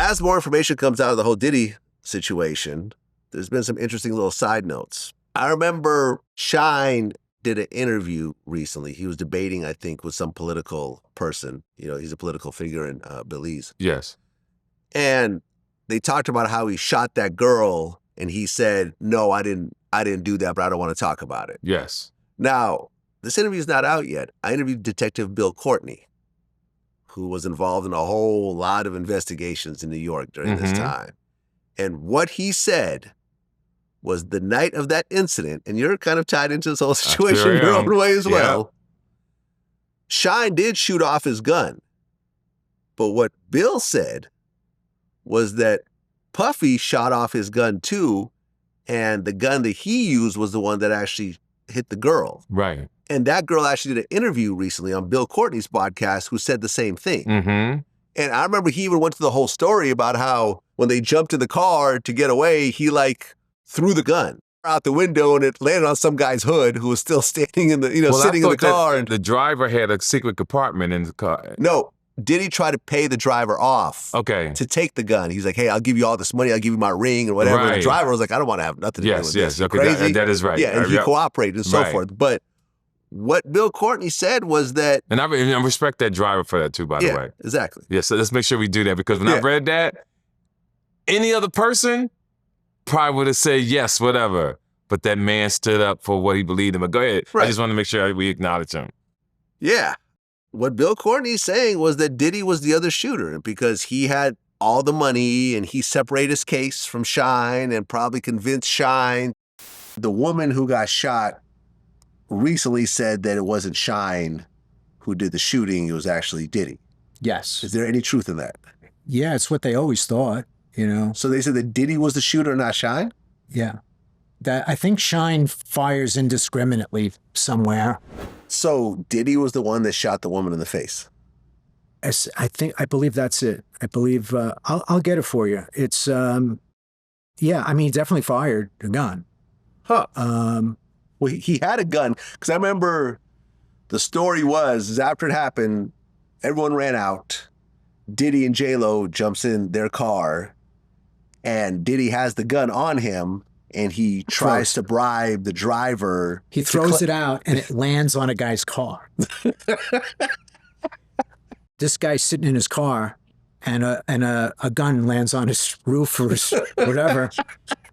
as more information comes out of the whole Diddy situation, there's been some interesting little side notes. I remember Shyne did an interview recently. He was debating, I think, with some political person. He's a political figure in Belize. Yes. And they talked about how he shot that girl, and he said, "No, I didn't do that, but I don't want to talk about it." Yes. Now, this interview's not out yet. I interviewed Detective Bill Courtney, who was involved in a whole lot of investigations in New York during this time. And what he said was the night of that incident, and you're kind of tied into this whole situation in your own way as well. Shyne did shoot off his gun. But what Bill said was that Puffy shot off his gun too, and the gun that he used was the one that actually hit the girl. Right. And that girl actually did an interview recently on Bill Courtney's podcast who said the same thing. Mm-hmm. And I remember he even went to the whole story about how when they jumped in the car to get away, he threw the gun out the window and it landed on some guy's hood who was still standing in the, sitting in the car. And the driver had a secret compartment in the car. No. Diddy tried to pay the driver off to take the gun. He's like, "Hey, I'll give you all this money. I'll give you my ring or whatever." Right. And the driver was like, "I don't want to have nothing to do with this." Okay, crazy? that is right. Yeah, and he cooperated and so forth. But what Bill Courtney said was that... And I respect that driver for that too, by the way. Exactly. Yeah, so let's make sure we do that, because when I read that, any other person probably would have said yes, whatever. But that man stood up for what he believed in. But go ahead. Right. I just want to make sure we acknowledge him. Yeah. What Bill Courtney's saying was that Diddy was the other shooter because he had all the money and he separated his case from Shyne and probably convinced Shyne. The woman who got shot recently said that it wasn't Shyne who did the shooting, it was actually Diddy. Yes. Is there any truth in that? Yeah, it's what they always thought, So they said that Diddy was the shooter, not Shyne? Yeah. I think Shyne fires indiscriminately somewhere. So Diddy was the one that shot the woman in the face? I believe that's it. I believe, I'll get it for you. It's, he definitely fired a gun. Huh. Well, he had a gun, because I remember the story was after it happened, everyone ran out. Diddy and J-Lo jumps in their car, and Diddy has the gun on him, and he tries to bribe the driver. He throws it out, and it lands on a guy's car. This guy's sitting in his car, and a gun lands on his roof or whatever.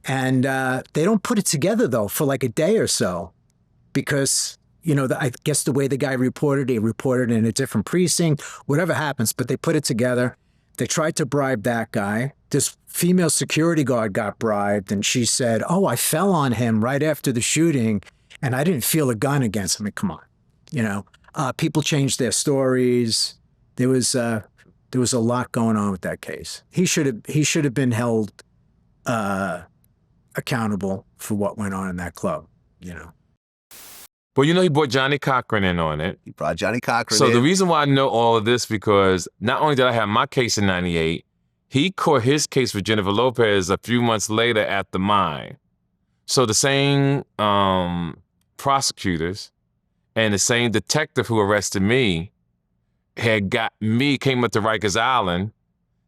And they don't put it together, though, for like a day or so, because, I guess the way the guy reported, he reported in a different precinct, whatever happens, but they put it together. They tried to bribe that guy. This female security guard got bribed, and she said, "Oh, I fell on him right after the shooting, and I didn't feel a gun against him." I mean, come on. People changed their stories. There was a lot going on with that case. He should have been held accountable for what went on in that club, Well, he brought Johnny Cochran in on it. He brought Johnny Cochran in. So the reason why I know all of this, because not only did I have my case in 98, he caught his case with Jennifer Lopez a few months later at the mine. So the same prosecutors and the same detective who arrested me came up to Rikers Island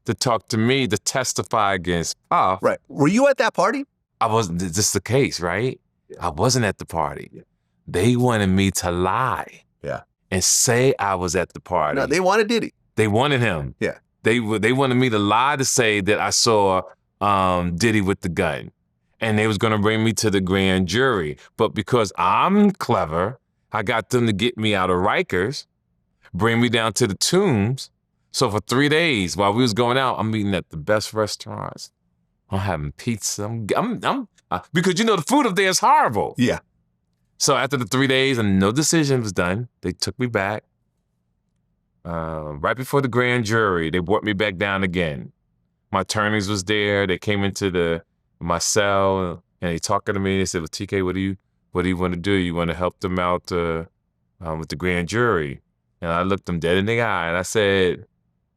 to talk to me to testify against Puff. Right. Were you at that party? I wasn't. This is the case, right? Yeah. I wasn't at the party. Yeah. They wanted me to lie. Yeah. And say I was at the party. No, they wanted Diddy. They wanted him. Yeah. They wanted me to lie to say that I saw Diddy with the gun. And they was going to bring me to the grand jury. But because I'm clever, I got them to get me out of Rikers, bring me down to the Tombs. So for 3 days while we was going out, I'm eating at the best restaurants. I'm having pizza. Because the food up there is horrible. Yeah. So after the 3 days and no decision was done, they took me back. Right before the grand jury, they brought me back down again. My attorneys was there. They came into my cell and they talking to me. They said, "Well, TK, what do you want to do? You want to help them out with the grand jury?" And I looked them dead in the eye and I said,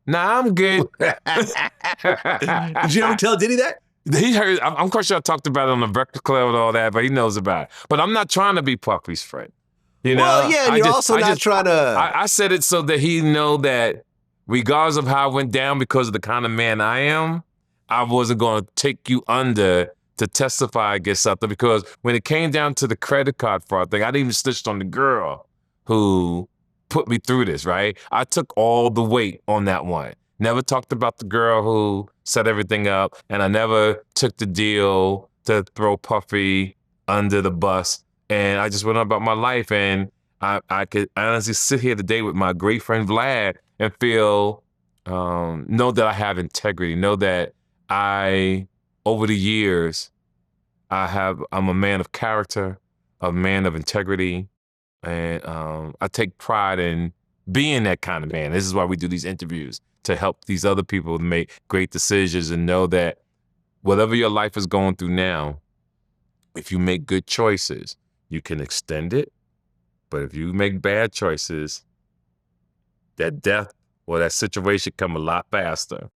"Nah, I'm good." Did you ever tell Diddy that? He heard. I'm quite sure I talked about it on the Breakfast Club and all that, but he knows about it. But I'm not trying to be Puffy's friend. Well, yeah, and you're also not trying to... I said it so that he know that regardless of how it went down because of the kind of man I am, I wasn't going to take you under to testify against something, because when it came down to the credit card fraud thing, I didn't even snitch on the girl who put me through this, right? I took all the weight on that one. Never talked about the girl who set everything up, and I never took the deal to throw Puffy under the bus. And I just went on about my life, and I could honestly sit here today with my great friend Vlad and feel, know that I have integrity, know that over the years, I'm a man of character, a man of integrity, and I take pride in being that kind of man. This is why we do these interviews, to help these other people make great decisions and know that whatever your life is going through now, if you make good choices, you can extend it. But if you make bad choices, that death or that situation come a lot faster.